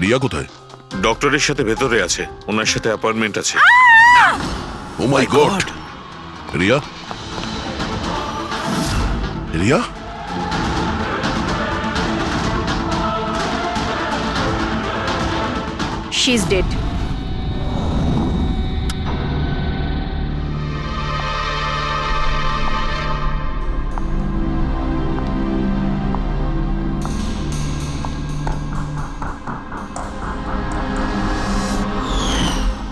রিয়া কোথায়? ডক্টরের সাথে ভেতরে আছে, ওনার সাথে অ্যাপয়েন্টমেন্ট আছে। Oh my god! Riya, Riya, she is dead.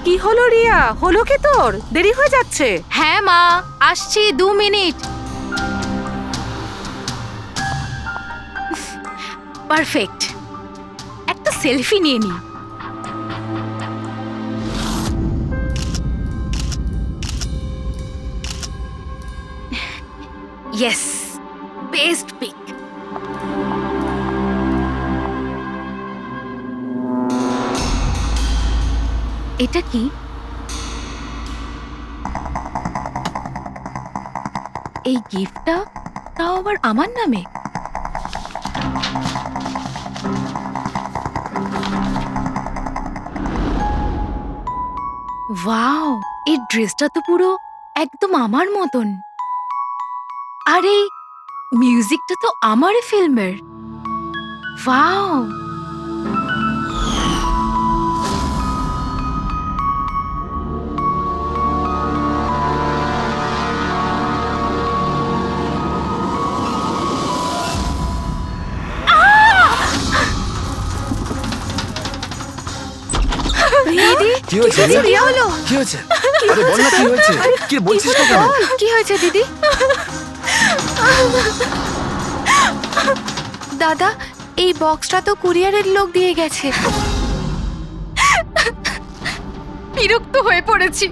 কি হলো রিয়া? হলো কি তোর? দেরি হয়ে যাচ্ছে। হ্যাঁ মা, আসছি 2 মিনিট। পারফেক্ট, একটা সেলফি নিয়ে নি। Yes, best pic. এটা কি? এই গিফটটা তাও আবার আমার নামে। ওয়াও, এই ড্রেসটা তো পুরো একদম আমার মতন। আর এই মিউজিকটা তো আমারই ফিল্মের। ওয়াও, কি হয়েছে রিয়া? কি হয়েছে? আরে বল না কি হয়েছে? কি বলছিস না কেন? কি হয়েছে দিদি? দাদা, এই বক্সটা তো কুরিয়ারের লোক দিয়ে গেছে। বিরক্ত হয়ে পড়েছি,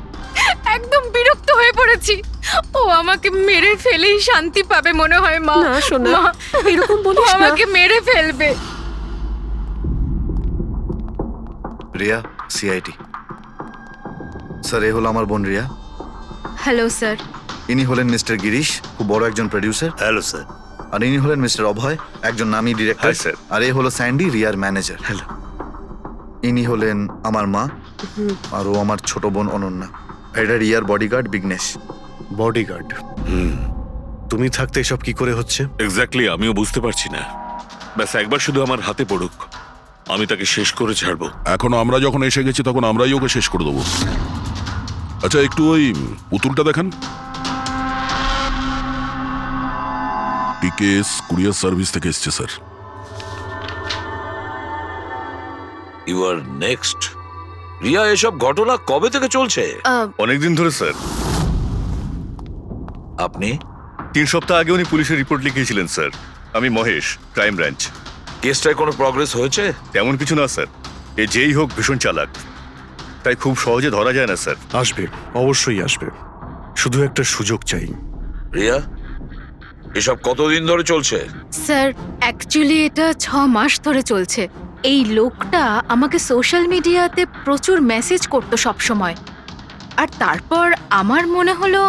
একদম বিরক্ত হয়ে পড়েছি। ও আমাকে মেরে ফেলেই শান্তি পাবে মনে হয় মা। না সোনা, মা, এরকম ও বলিস না। আমাকে মেরে ফেলবে। রিয়া, সিআইটি। স্যার, এ হলো আমার বোন রিয়া। Hello sir. ইনি হলেন মিস্টার গিরিশ, খুব বড় একজন প্রডিউসার। Hello sir. আর ইনি হলেন মিস্টার অভয়, একজন নামী ডিরেক্টর। Hi, sir. আর এ হলো স্যান্ডি, রিয়ার ম্যানেজার। হ্যালো। ইনি হলেন আমার মা, আর ও আমার ছোট বোন অনন্যা। এটা রিয়ার বডিগার্ড বিঘ্নেশ। বডিগার্ড? তুমি থাকতে এসব কি করে হচ্ছে? এক্স্যাক্টলি, আমিও বুঝতে পারছি না। ব্যাস একবার শুধু আমার হাতে পড়ুক, আমি তাকে শেষ করে ছাড়বো। এখনো আমরা যখন এসে গেছি তখন আমরাই ওকে শেষ করে দেবো। আচ্ছা, একটু ওই পুতুলটা দেখান। পিকেএস কুরিয়ার সার্ভিস থেকে এসছে sir. You are next. Riya, এসব ঘটনা কবে থেকে চলছে? অনেকদিন ধরে স্যার। আপনি 3 সপ্তাহ আগে উনি পুলিশের রিপোর্ট লিখিয়েছিলেন স্যার। আমি মহেশ, ক্রাইম ব্রাঞ্চ। কেসটায় কোনো প্রগ্রেস হয়েছে? তেমন কিছু না স্যার, এ যেই হোক ভীষণ চালাক, তাই খুব সহজে ধরা যায় না স্যার। আসবে, অবশ্যই আসবে, শুধু একটা সুযোগ চাই। রিয়া, এসব কতদিন ধরে চলছে? স্যার, অ্যাকচুয়ালি এটা 6 মাস ধরে চলছে। এই লোকটা আমাকে সোশ্যাল মিডিয়াতে প্রচুর মেসেজ করতো সব সময়। আর তারপর আমার মনে হলো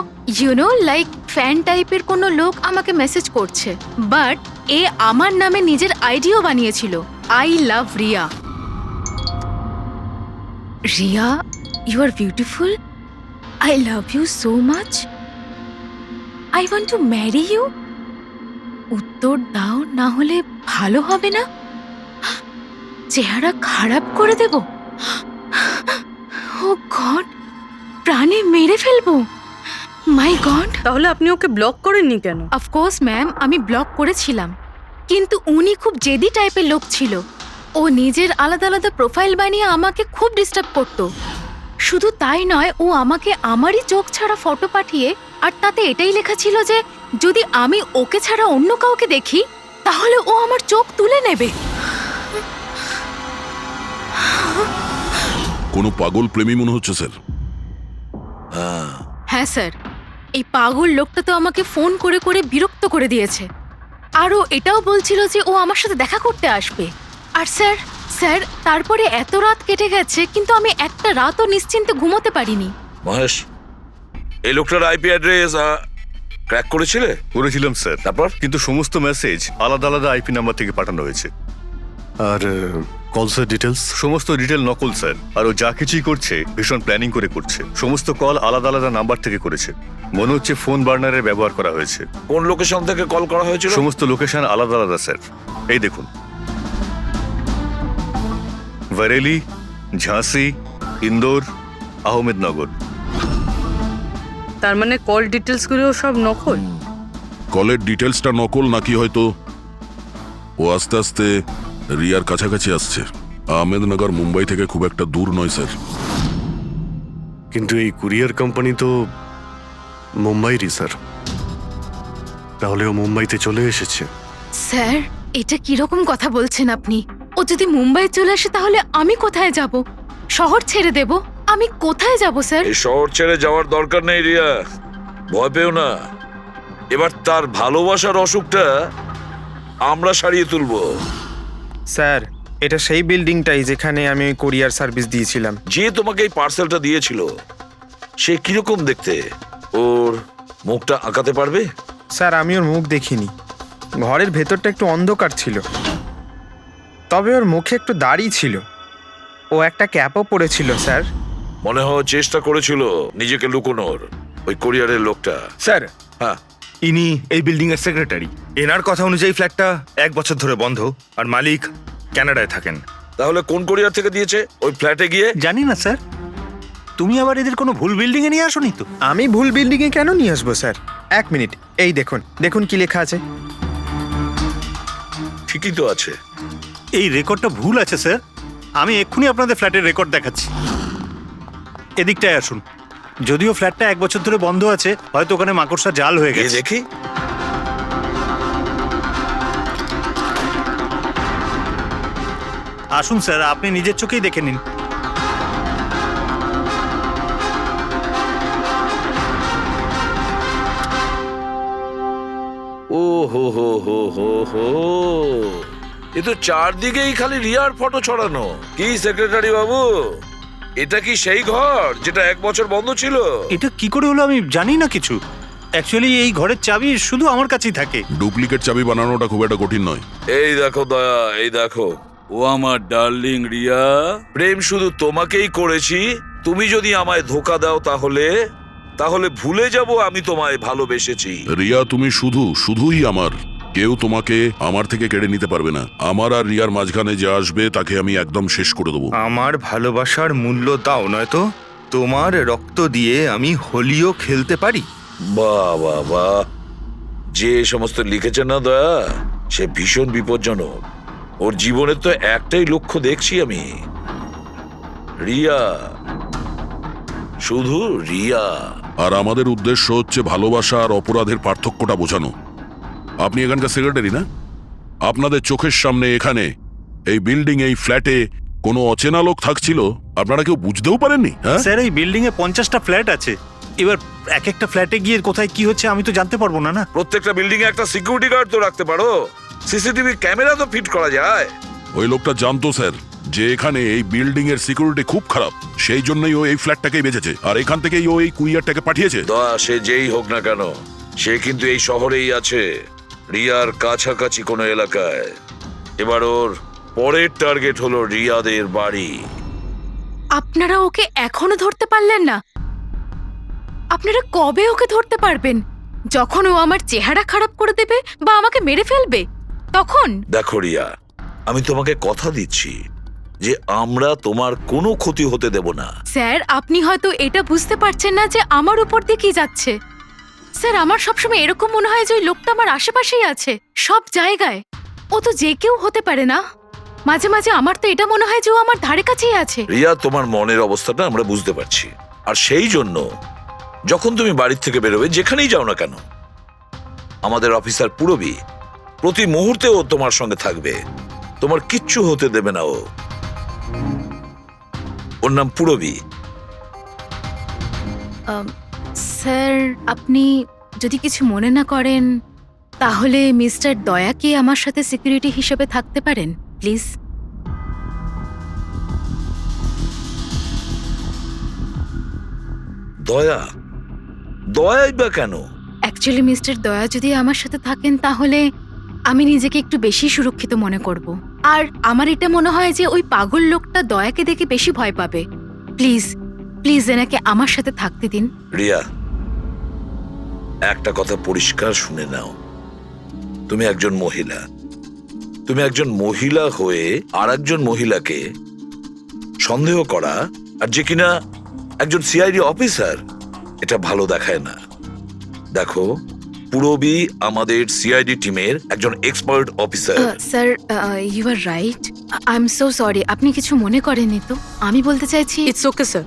লাইক ফ্যান টাইপের কোনো লোক আমাকে মেসেজ করছে। বাট এ আমার নামে নিজের আইডিও বানিয়েছিল, I love Riya. Riya, you are beautiful, I love you so much, I want to marry you. উত্তর দাও, না হলে ভালো হবে না। চেহারা খারাপ করে দেব। ও গড, প্রাণে মেরে ফেলবো। মাই গড। তাহলে আপনি ওকে ব্লক করেননি কেন? অফকোর্স ম্যাম, আমি ব্লক করেছিলাম, কিন্তু উনি খুব জেদি টাইপের লোক ছিল। ও নিজের আলাদা আলাদা প্রোফাইল বানিয়ে আমাকে খুব ডিস্টার্ব করতো। শুধু তাই নয়, ও আমাকে আমারই চোখ ছাড়া ফটো পাঠিয়ে, আর তাতে এটাই লেখা ছিল যে যদি আমি ওকে ছাড়া অন্য কাউকে দেখি তাহলে ও আমার চোখ তুলে নেবে। কোনো পাগল প্রেমী মনে হচ্ছে স্যার। হ্যাঁ স্যার, এই পাগল লোকটা তো আমাকে ফোন করে করে বিরক্ত করে দিয়েছে। আর ও এটাও বলছিল যে ও আমার সাথে দেখা করতে আসবে। আর স্যার স্যার তারপরে এত রাত কেটে গেছে, কিন্তু আমি একটা রাতও নিশ্চিন্তে ঘুমোতে পারিনি। মহেশ, এই লোকটার আইপি অ্যাড্রেস ক্র্যাক করেছিলে? করেছিলাম স্যার, তারপর? কিন্তু সমস্ত মেসেজ আলাদা আলাদা আইপি নাম্বার থেকে পাঠানো হয়েছে। আর কলসের ডিটেলস? সমস্ত ডিটেল নকল স্যার, আর ও যা কিছুই করছে ভীষণ প্ল্যানিং করে করছে। সমস্ত কল আলাদা আলাদা নাম্বার থেকে করেছে। মনে হচ্ছে ফোন বার্নারের ব্যবহার করা হয়েছে। কোন লোকেশন থেকে কল করা হয়েছিল? সমস্ত লোকেশন আলাদা আলাদা স্যার। এই দেখুন, বরেলি, ঝাঁসি, ইন্দোর, আহমেদনগর। তার মানে কল ডিটেলস গুলো সব নকল। কলের ডিটেলসটা নকল নাকি হয়তো ও আস্তে আস্তে রিয়ার কাছাকাছি আসছে। আহমেদনগর মুম্বাই থেকে খুব একটা দূর নয় স্যার। কিন্তু এই কুরিয়ার কোম্পানি তো মুম্বাইরই স্যার। তাহলে ও মুম্বাইতে চলে এসেছে। স্যার, এটা কিরকম কথা বলছেন আপনি? ও যদি মুম্বাই চলে আসে তাহলে আমি কোথায় যাব? শহর ছেড়ে দেব? আমি কোথায় যাব স্যার? এই শহর ছেড়ে যাওয়ার দরকার নেই রিয়া, ভয় পেও না। এবার তার ভালোবাসার অসুখটা আমরা সারিয়ে তুলবো। স্যার, এটা সেই বিল্ডিংটাই যেখানে আমি ওই কোরিয়ার সার্ভিস দিয়েছিলাম। যে তোমাকে এই পার্সেলটা দিয়েছিল সে কিরকম দেখতে? ওর মুখটা আঁকাতে পারবে? স্যার, আমি ওর মুখ দেখিনি। ঘরের ভেতরটা একটু অন্ধকার ছিল, তবে ওর মুখে একটু দাড়ি ছিল। ও একটা ক্যাপও পরেছিল স্যার। মনে হয় চেষ্টা করেছিল নিজেকে লুকোনোর, ওই কোরিয়ারের লোকটা। স্যার, হ্যাঁ, ইনি এই বিল্ডিং এর সেক্রেটারি। এনার কথা অনুযায়ী ফ্ল্যাটটা 1 বছর ধরে বন্ধ, আর মালিক কানাডায় থাকেন। তাহলে কোন কোরিয়ার থেকে দিয়েছে? ওই ফ্ল্যাটে গিয়ে? জানি না স্যার। তুমি আবার এদের কোনো ভুল বিল্ডিং এ নিয়ে আসোনি তো? আমি ভুল বিল্ডিংয়ে কেন নিয়ে আসবো স্যার? 1 মিনিট, এই দেখুন দেখুন কি লেখা আছে। ঠিকই তো আছে। এই রেকর্ডটা ভুল আছে স্যার। আমি এক্ষুনি আপনাদের ফ্ল্যাটের রেকর্ড দেখাচ্ছি। এদিকটায় আসুন। যদিও ফ্ল্যাটটা 1 বছর ধরে বন্ধ আছে, হয়তো ওখানে মাকড়সা জাল হয়ে এই গেছে। দেখি। আসুন স্যার, আপনি নিজের চোখেই দেখে নিন। ও হো হো হো হো হো, এ তো চারদিকেই খালি রিয়ার ফটো ছড়ানো। কি সেক্রেটারি বাবু, এটা কি সেই ঘর যেটা 1 বছর বন্ধ ছিল? এটা কি করে হলো আমি জানি না কিছু। অ্যাকচুয়ালি এই ঘরের চাবি শুধু আমার কাছেই থাকে। ডুপ্লিকেট চাবি বানানোটা খুব একটা কঠিন নয়। এই দেখো দয়া, এই দেখো। ও আমার ডার্লিং রিয়া, প্রেম শুধু তোমাকেই করেছি। তুমি যদি আমায় ধোকা দাও তাহলে ভুলে যাব আমি তোমায় ভালোবেসেছি। রিয়া, তুমি শুধুই আমার। কেউ তোমাকে আমার থেকে কেড়ে নিতে পারবে না। আমার আর রিয়ার মাঝখানে যে আসবে তাকে আমি একদম শেষ করে দেবো। আমার ভালোবাসার মূল্য দাও, নয়তো তোমার রক্ত দিয়ে আমি হোলিও খেলতে পারি। বাহ বাহ বাহ, যে সমস্ত লিখেছে না দয়া, সে ভীষণ বিপজ্জনক। ওর জীবনের তো একটাই লক্ষ্য দেখছি আমি, রিয়া, শুধু রিয়া। আর আমাদের উদ্দেশ্য হচ্ছে ভালোবাসা আর অপরাধের পার্থক্যটা বোঝানো। আপনি এখানকার সেক্রেটারি না? আপনাদের চোখের সামনে এখানে এই বিল্ডিং, এই ফ্ল্যাটে কোনো অচেনা লোক থাকছিল, আপনারা কেউ বুঝতেও পারেননি? হ্যাঁ স্যার, এই বিল্ডিং এ 50টা ফ্ল্যাট আছে। এবার এক একটা ফ্ল্যাটে গিয়ে কোথায় কি হচ্ছে আমি তো জানতে পারবো না। না, প্রত্যেকটা বিল্ডিং এ একটা সিকিউরিটি গার্ড তো রাখতে পারো। সিসিটিভি ক্যামেরা তো ফিট করা যায়। ওই লোকটা জানতো স্যার যে এখানে এই বিল্ডিং এর সিকিউরিটি খুব খারাপ, সেই জন্যই ও এই ফ্ল্যাটটাকেই বেঁচেছে, আর এখান থেকেই ও এই কুরিয়ারটাকে পাঠিয়েছে। দয়া, সে যেই হোক না কেন, সে কিন্তু এই শহরেই আছে, রিয়ার কাছাকাছি কোনো এলাকায়। এবার ওর পরের টার্গেট হলো রিয়াদের বাড়ি। আপনারা ওকে এখনো ধরতে পারলেন না? আপনারা কবে ওকে ধরতে পারবেন? যখন ও আমার চেহারা খারাপ করে দেবে বা আমাকে মেরে ফেলবে তখন? দেখো রিয়া, আমি তোমাকে কথা দিচ্ছি যে আমরা তোমার কোনো ক্ষতি হতে দেব না। স্যার, আপনি হয়তো এটা বুঝতে পারছেন না যে আমার উপর দিয়ে কি যাচ্ছে। স্যার, আমার সবসময় এরকম মনে হয় যে ওই লোকটা আমার আশেপাশেই আছে, সব জায়গায়। ও তো যে কেউ হতে পারে না? মাঝে মাঝে আমার তো এটা মনে হয় যে ও আমার ধারে কাছেই আছে। রিয়া, তোমার মনের অবস্থাটা আমরা বুঝতে পারছি, আর সেই জন্য যখন তুমি বাড়ির থেকে বেরোবে, যেখানেই যাও না কেন, আমাদের অফিসার পুরবী প্রতি মুহূর্তে ও তোমার সঙ্গে থাকবে। তোমার কিচ্ছু হতে দেবে না ও। ওর নাম পুরবী। স্যার, আপনি যদি কিছু মনে না করেন তাহলে মিস্টার দয়াকে আমার সাথে সিকিউরিটি হিসেবে থাকতে পারেন প্লিজ। দয়া? দয়াই বা কেন? অ্যাকচুয়ালি মিস্টার দয়া যদি আমার সাথে থাকেন তাহলে আমি নিজেকে একটু বেশি সুরক্ষিত মনে করব। আর আমার এটা মনে হয় যে ওই পাগল লোকটা দয়াকে দেখে বেশি ভয় পাবে। প্লিজ প্লিজ এনাকে আমার সাথে থাকতে দিন। রিয়া, একটা কথা পরিষ্কার শুনে নাও, তুমি একজন মহিলা। তুমি একজন মহিলা হয়ে আর একজন মহিলাকে সন্দেহ করা, আর যে কিনা একজন সিআইডি অফিসার, এটা ভালো দেখায় না। দেখো, পুরবী আমাদের সিআইডি টিমের একজন expert officer. Sir, you are right. I am so sorry. আপনি কিছু মনে করেননি তো? আমি বলতে চাইছি ইটস ওকে স্যার।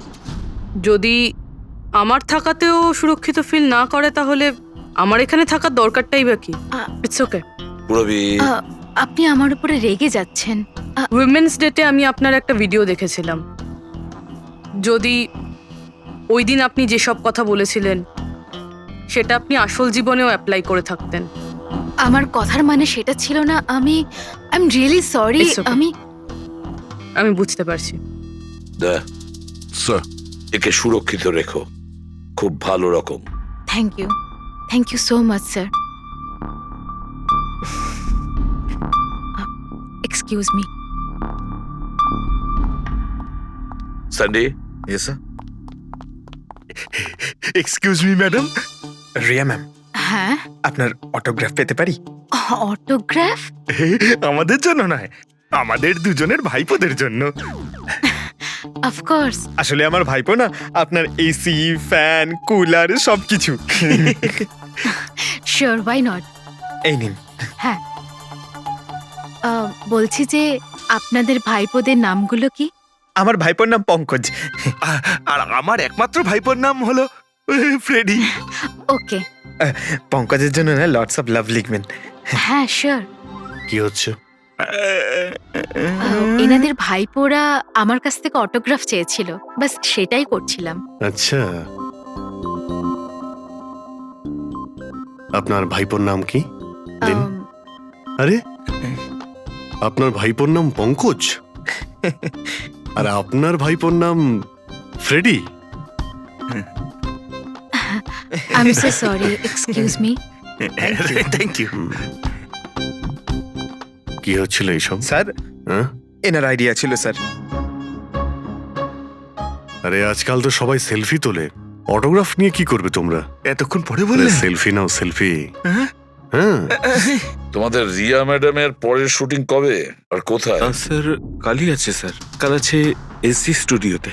যদি আমার থাকাতেও সুরক্ষিত ফিল না করে তাহলে আমার এখানে থাকার দরকারটাই বা কি? It's okay. পুরবী, আপনি আমার উপরে রেগে যাচ্ছেন। উইমেন্স ডেতে আমি আপনার একটা ভিডিও দেখেছিলাম। যদি ওই দিন আপনি যেসব কথা বলেছিলেন সেটা আপনি আসল জীবনেও অ্যাপ্লাই করে থাকতেন। আমার কথার মানে সেটা ছিল না। I am really sorry. It's okay. আমি বুঝতে পারছি। স্যার, একে সুরক্ষিত রেখো, খুব ভালো রকম। Thank you so much sir. Excuse me. Sunday, yes sir. Excuse me madam. Riya ma'am, হ্যাঁ, আপনার অটোগ্রাফ পেতে পারি? অটোগ্রাফ? আমাদের জন্য নয়, আমাদের দুজনের ভাইপোদের জন্য। অফকোর্স। আসলে আমার ভাইপো না আপনার এসি, ফ্যান, কুলার সবকিছু। Sure, why not. এই নিন। হ্যাঁ, বলছি যে আপনাদের ভাইপোদের নামগুলো কি? আমার ভাইপোর নাম পঙ্কজ, আর আমার একমাত্র ভাইপোর নাম হলো ফ্রেডি। ওকে। পঙ্কজের জন্য না লটস অফ লাভ লিখবেন। হ্যাঁ, শিওর। কি হচ্ছে? এনাদের ভাইপোরা আমার কাছ থেকে অটোগ্রাফ চেয়েছিল, বাস সেটাই করছিলাম। আচ্ছা, আপনার ভাইপোর নাম কি? দিন। আরে, আপনার ভাইপোর নাম পঙ্কজ আর আপনার ভাইপোর নাম Freddy? I am so sorry, excuse me. Thank you. কি হচ্ছিল এইসব? স্যার, হ্যাঁ? এনার আইডিয়া ছিল স্যার। আরে আজকাল তো সবাই সেলফি তোলে, অটোগ্রাফ নিয়ে কি করবে তোমরা? এতক্ষণ পরে বললেন? সেলফি নাও, সেলফি। হ্যাঁ, তোমাদের রিয়া ম্যাডামের পরের শুটিং কবে আর কোথায়? স্যার, কালই আছে স্যার। কাল আছে এসি স্টুডিওতে।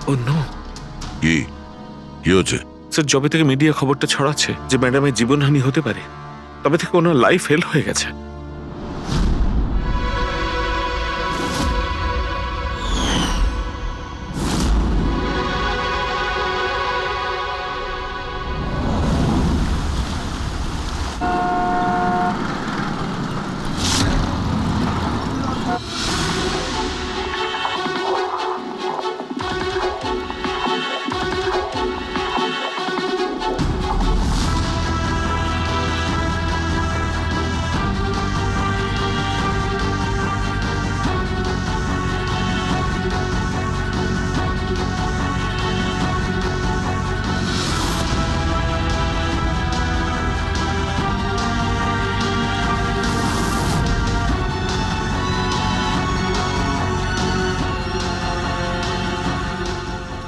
ও নো কি কি হচ্ছে? স্যার, যবে থেকে মিডিয়া খবরটা ছড়াচ্ছে যে ম্যাডামের জীবনহানি হতে পারে, তবে থেকে ওনার লাইফ ফেল হয়ে গেছে।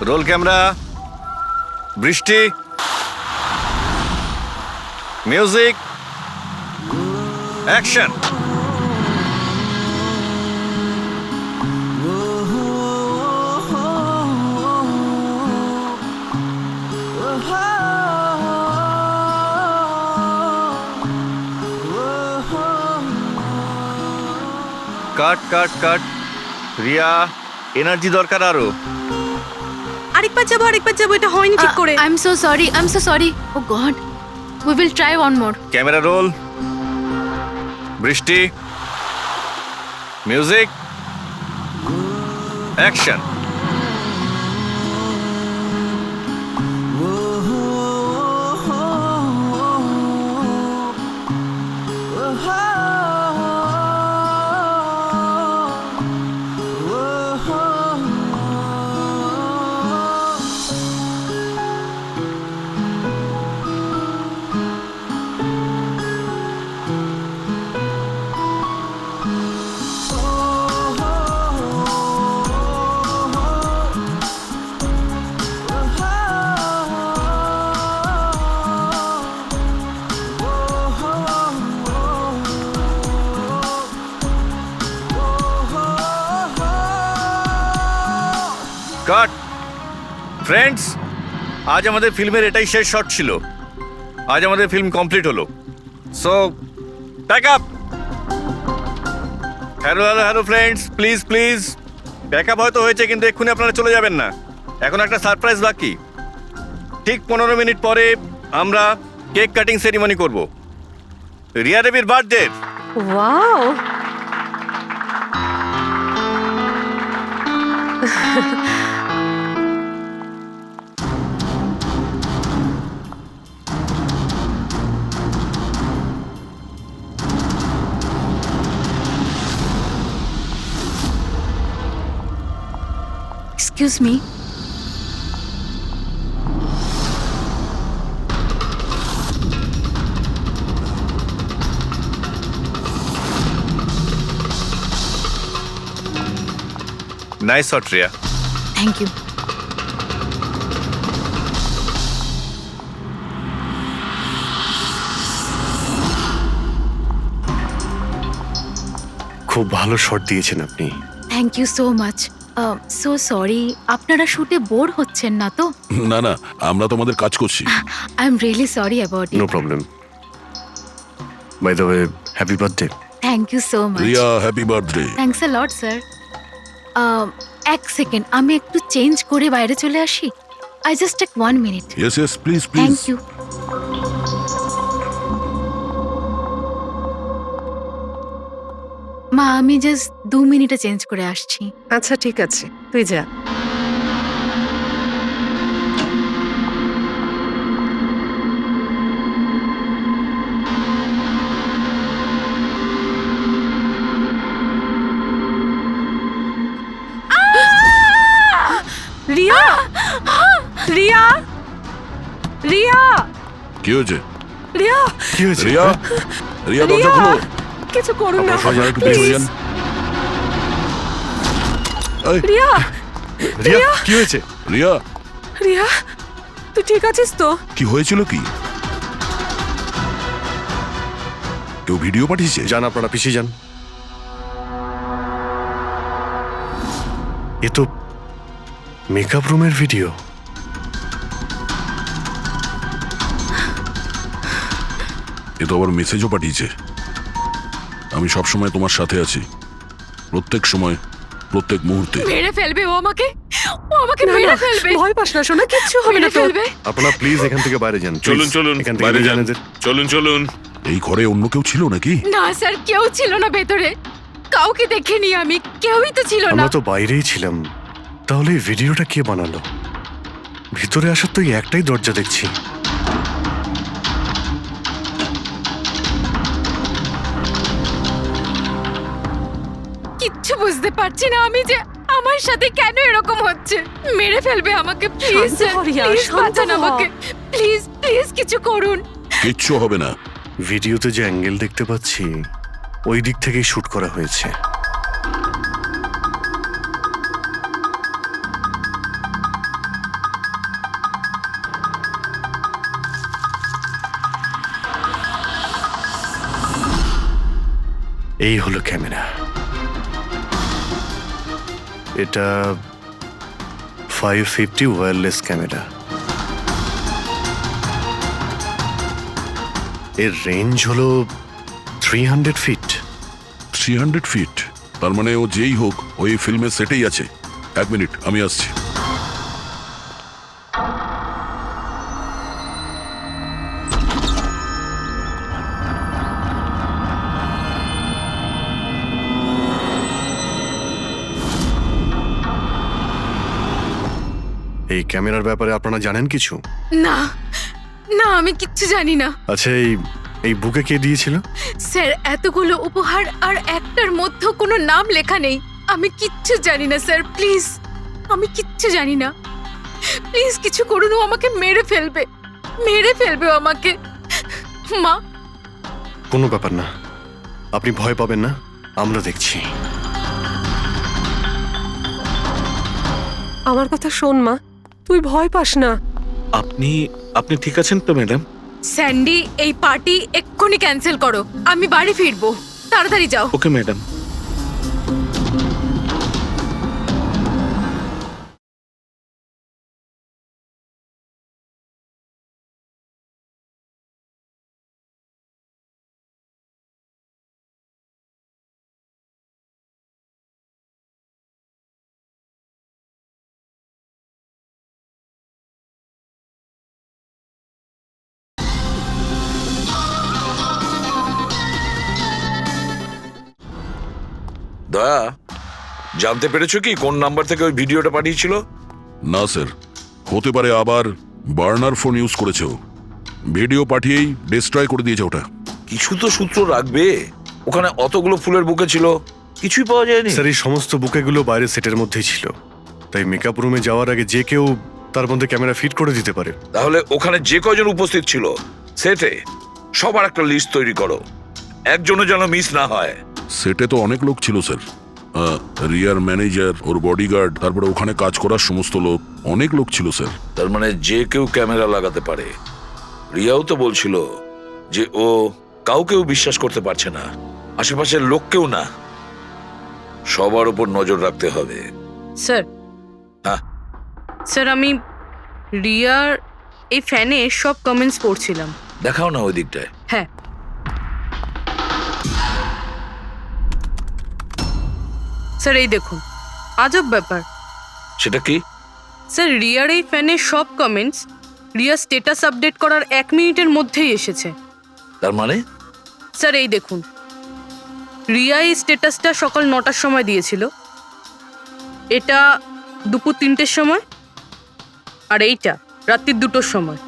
রোল ক্যামেরা, বৃষ্টি, music, action. Cut cut cut. Riya, energy দরকার আরো। আরেকবার যাবো, এটা হয়নি ঠিক করে। I am so sorry. Oh God, we will try one more. Camera roll, বৃষ্টি, মিউজিক, অ্যাকশন। কাট ফ্রেন্ডস, আজ আমাদের ফিল্মের এটাই শেষ শট ছিল। আজ আমাদের ফিল্ম কমপ্লিট হলো। So pack up. Hello friends, please please pack up হয়তো হয়েছে, কিন্তু এক্ষুনি আপনারা চলে যাবেন না। এখন একটা সারপ্রাইজ বাকি। ঠিক 15 মিনিট পরে আমরা কেক কাটিং সেরিমনি করব রিয়া দেবীর birthday. Wow, excuse me, nice shot Riya. Thank you. খুব ভালো শট দিয়েছেন আপনি। Thank you so much. So sorry, আপনারা শুটে বোর হচ্ছেন না তো? না না, আমরা তো আমাদের কাজ করছি। I am really sorry about no it. Problem. By the way, happy birthday. Thank you so much. Riya, happy birthday. Thanks a lot sir. এক সেকেন্ড, আমি একটু চেঞ্জ করে বাইরে চলে আসি। I just take 1 minute. Yes yes, please please. Thank you. মা, আমি just 2 মিনিটে চেঞ্জ করে আসছি। আচ্ছা ঠিক আছে, তুই যা। রিয়া, রিয়া, রিয়া, কি হয়েছে? রিয়া, কি হয়েছে? রিয়া, রিয়া দরজা খুলো। কিছু করুন না। আপনারা সবাই একটু পিছনে যান। এই, রিয়া, রিয়া, কি হয়েছে? রিয়া, রিয়া, তুই ঠিক আছিস তো? কি হয়েছিল কি? কেউ ভিডিও পাঠিয়েছে? যান, আপনারা পিছিয়ে যান। এ তো মেকআপ রুমের ভিডিও। এ তো আবার মেসেজও পাঠিয়েছে। আমি সব সময় তোমার সাথে আছি, প্রত্যেক সময়, প্রত্যেক মুহূর্তে। মেরে ফেলবে ও আমাকে, ও আমাকে মেরে ফেলবে। ভয় পাস না সোনা, কিচ্ছু হবে না মেরে তোর। ফেলবে। আপনারা প্লিজ এখান থেকে বাইরে যান। চলুন please। চলুন, এখান থেকে বাইরে যান। এদের। চলুন চলুন। এই ঘরে অন্য কেউ ছিল নাকি? না স্যার, কেউ ছিল না ভেতরে। কাউকে দেখিনি আমি, কেউই তো ছিল না। আমরা তো বাইরেই ছিলাম। তাহলে এই ভিডিওটা কে বানালো? ভিতরে আসার তো এই একটাই দরজা দেখছি। কিচ্ছু বুঝতে পারছি না আমি যে আমার সাথে কেন এরকম হচ্ছে। মেরে ফেলবে আমাকে, প্লিজ শান্ত হ রিয়া, শান্ত বাঁচান হ। আমাকে, প্লিজ প্লিজ কিছু করুন। কিচ্ছু হবে না। ভিডিওতে যে অ্যাঙ্গেল দেখতে পাচ্ছি, ওই দিক থেকেই শুট করা হয়েছে। এই হলো ক্যামেরা। এটা 550 ওয়্যারলেস ক্যামেরা। এর রেঞ্জ হলো 300 ফিট। 300 ফিট? তার মানে ও যেই হোক, ওই ফিল্মের সেটেই আছে। 1 মিনিট, আমি আসছি। এই ক্যামেরার ব্যাপারে আপনারা জানেন কিছু? না না, আমি কিচ্ছু জানি না আচ্ছা, এই বুকে কে দিয়েছিল? স্যার। এতগুলো উপহার আর একটার মধ্যে কোনো নাম লেখা নেই। আমি কিচ্ছু জানি না স্যার, প্লিজ। আমি কিচ্ছু জানি না, প্লিজ কিছু করুন। ও আমাকে মেরে ফেলবে, মেরে ফেলবে ও আমাকে। মা, কোনো ব্যাপার না, আপনি ভয় পাবেন না, আমরা দেখছি। আমার কথা শোন মা, তুই ভয় পাস না। আপনি আপনি ঠিক আছেন তো ম্যাডাম? স্যান্ডি, এই পার্টি এক্ষুনি ক্যান্সেল করো। আমি বাড়ি ফিরবো, তাড়াতাড়ি যাও। Okay madam. দয়া, জানতে পেরেছো কি কোন নাম্বার থেকে ওই ভিডিওটা পাঠিয়েছিল? না স্যার, হতে পারে আবার বার্নার ফোন ইউজ করেছে ও। ভিডিও পাঠিয়েই ডিস্ট্রয় করে দিয়েছে ওটা। কিছু তো সূত্র রাখবে। ওখানে অতগুলো ফুলের বুকে ছিল, কিছুই পাওয়া যায়নি। স্যার এই সমস্ত বুকেগুলো বাইরে সেটের মধ্যেই ছিল, তাই মেকআপ রুমে যাওয়ার আগে যে কেউ তার মধ্যে ক্যামেরা ফিট করে দিতে পারে। তাহলে ওখানে যে কয়জন উপস্থিত ছিল সেটে সবার একটা লিস্ট তৈরি করো, একজনও যেন মিস না হয়। সেটে তো অনেক লোক ছিল স্যার, রিয়ার ম্যানেজার, ওর বডিগার্ড, তারপরে ওখানে কাজ করার সমস্ত লোক, অনেক লোক ছিল স্যার। তার মানে যে কেউ ক্যামেরা লাগাতে পারে। রিয়াও তো বলছিল যে ও কাউকেও বিশ্বাস করতে পারছে না, আশেপাশের লোককেও না। সবার উপর নজর রাখতে হবে। স্যার, হ্যাঁ স্যার আমি রিয়ার এই ফ্যানে সব কমেন্টস পড়ছিলাম। দেখাও না ওই দিকটায়। হ্যাঁ স্যার, এই দেখুন, আজব ব্যাপার। সেটা কি? স্যার, রিয়ার এই ফ্যানের সব কমেন্টস রিয়া স্ট্যাটাস আপডেট করার 1 মিনিটের মধ্যেই এসেছে। তার মানে স্যার এই দেখুন, রিয়া এই স্ট্যাটাসটা সকাল 9টার সময় দিয়েছিল, এটা দুপুর 3টের সময়, আর এইটা রাত্রির 2টোর সময়।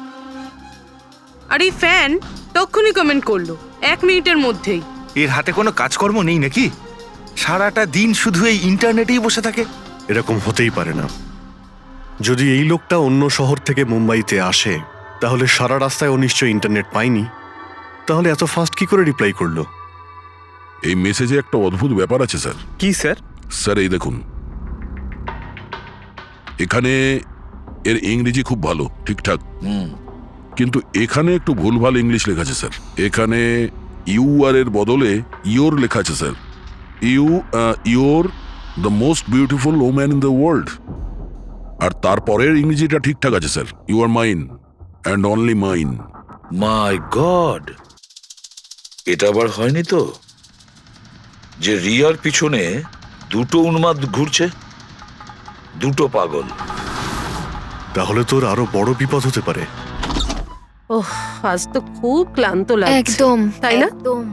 আর এই ফ্যান তখনই কমেন্ট করলো 1 মিনিটের মধ্যেই। এর হাতে কোনো কাজকর্ম নেই নাকি? সারাটা দিন শুধু এই ইন্টারনেটেই বসে থাকে। এরকম হতেই পারে না। যদি এই লোকটা অন্য শহর থেকে মুম্বাইতে আসে, তাহলে সারা রাস্তায় ও নিশ্চয়ই ইন্টারনেট পায়নি। তাহলে এত ফাস্ট কি করে রিপ্লাই করলো? এই মেসেজে একটা অদ্ভুত ব্যাপার আছে স্যার। কি স্যার? স্যার এই দেখুন, এখানে এর ইংরেজি খুব ভালো, ঠিকঠাক, কিন্তু এখানে একটু ভুলভাল ইংলিশ লেখা আছে স্যার। এখানে ইউ আর এর বদলে ইয়োর লেখা আছে স্যার। Your the most beautiful woman in the world. আর তারপরের ইংরেজিটা ঠিকঠাক আছে স্যার, you are mine and only mine. My god, এটা আবার হয়নি তো যে রিয়ার পিছনে দুটো উন্মাদ ঘুরছে, দুটো পাগল। তাহলে তোর আরো বড় বিপদ হতে পারে। ওহ, আজ তো খুব ক্লান্ত লাগছে। একদম, তাই না? একদম।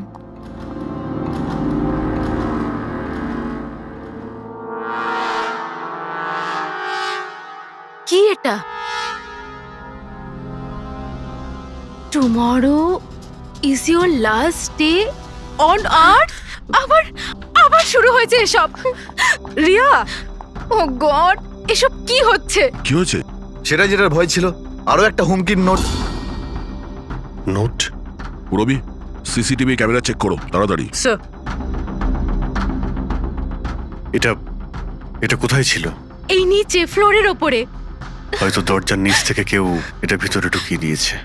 কি এটা? Tomorrow is your last day on earth. আবার আবার শুরু হয়েছে এসব। রিয়া, ও গড, এসব কি হচ্ছে? কি হয়েছে? সেটা যেটার ভয় ছিল, আরো একটা হুমকির নোট। নোট? রবি, সিসিটিভি ক্যামেরা চেক করো তাড়াতাড়ি। স্যার, এটা এটা কোথায় ছিল? এই নিচে ফ্লোরের ওপরে। হয়তো দরজার নিচ থেকে কেউ এটা ভিতরে ঢুকিয়ে দিয়েছে।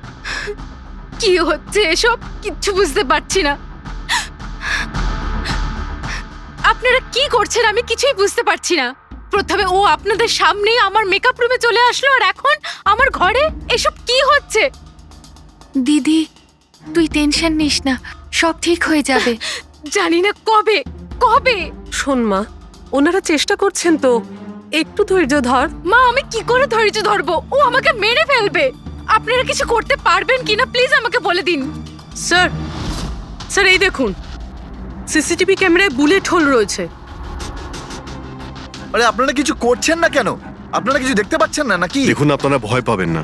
কি হচ্ছে এসব? কিচ্ছু বুঝতে পারছি না। আপনারা কি করছেন আমি কিছুই বুঝতে পারছি না। প্রথমে ও আপনাদের সামনেই আমার মেকআপ রুমে চলে আসলো, আর এখন আমার ঘরে এসব কি হচ্ছে? দিদি, তুই টেনশন নিস না, সব ঠিক হয়ে যাবে। জানি না কবে কবে। শোন মা, ওনারা চেষ্টা করছেন তো, একটু ধৈর্য ধর। মা, আমি কি করে ধৈর্য ধরবো? ও আমাকে মেরে ফেলবে। আপনারা কিছু করতে পারবেন কিনা প্লিজ আমাকে বলে দিন। স্যার, স্যার এই দেখুন, সিসিটিভি ক্যামেরায় বুলেট হোল রয়েছে। আরে আপনারা কিছু করছেন না কেন? আপনারা কিছু দেখতে পাচ্ছেন না নাকি? দেখুন, আপনারা ভয় পাবেন না।